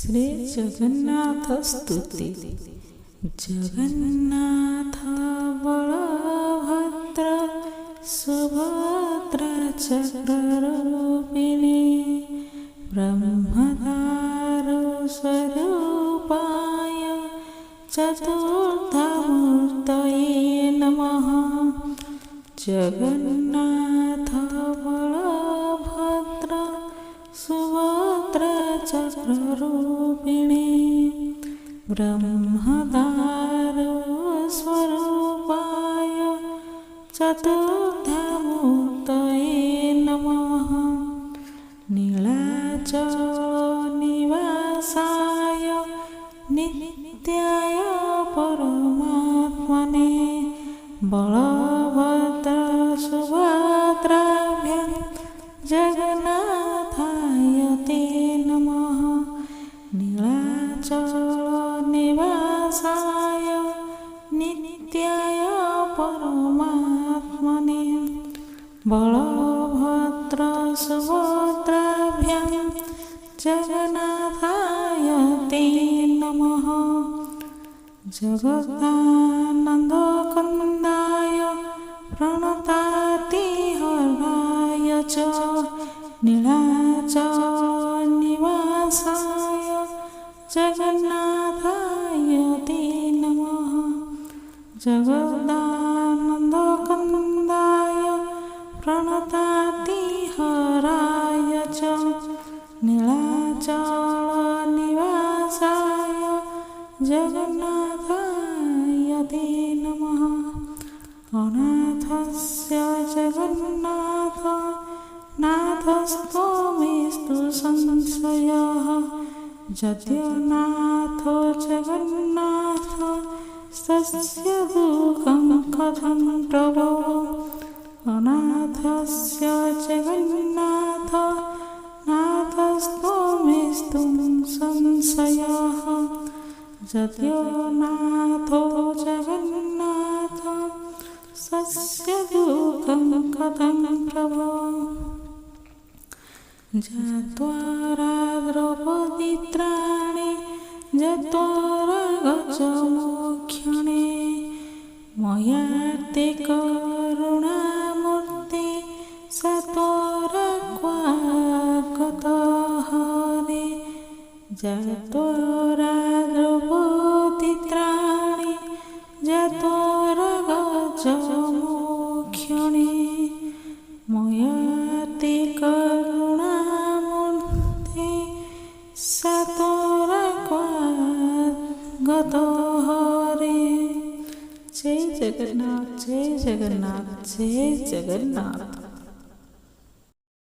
श्री जगन्नाथ स्तुति। जगन्नाथ बलभद्र सुभद्रा चक्ररूपिणी ब्रह्मधारु स्वरूपाय चतुर्थमूर्तये नमः। जगन्नाथ बलभद्र सुभद्रा चक्ररूपिणी ब्रह्मधारु स्वरूपाय चतुर्थमूर्तये नमः। नीलाचल निवासाय नित्याय परमात्मने बलभद्र सुभद्राभ्यां जगन्नाथाय ते नमः। नीलाचल निवासाय नित्याय परमात्मने बलभद्र सुभद्राभ्यां जगन्नाथाय ते नमः। जगदानन्दकन्दाय प्रणतातिहराय च नीलाचल निवासाय जगन्नाथाय ते नमः। जगदानन्दकन्दाय प्रणतातिहराय च नीलाचल निवासाय जगन्नाथाय ते नमः। अनाथस्य जगन्नाथ नाथस्तमेस्तु संशयः यद्यनाथो जगन्नाथ तस्य दुःखं कथं प्रभो। अनाथस्य जगन्नाथ नाथस्तमेस्तु संशयः यद्यनाथो जगन्नाथ तस्य दुःखं कथं प्रभो। जत्वा द्रौपदीत्राणि जत्वा गजमुख्यणे मया ते करुणामूर्ते सत्वरा क्वागतः हरे। जत्वा द्रौपदीत्राणि जत्वा गजमुख्यणे मया ते करुणामूर्ते सत्वरा क्वागतः हरे। जय जगन्नाथ, जय जगन्नाथ, जय जगन्नाथ।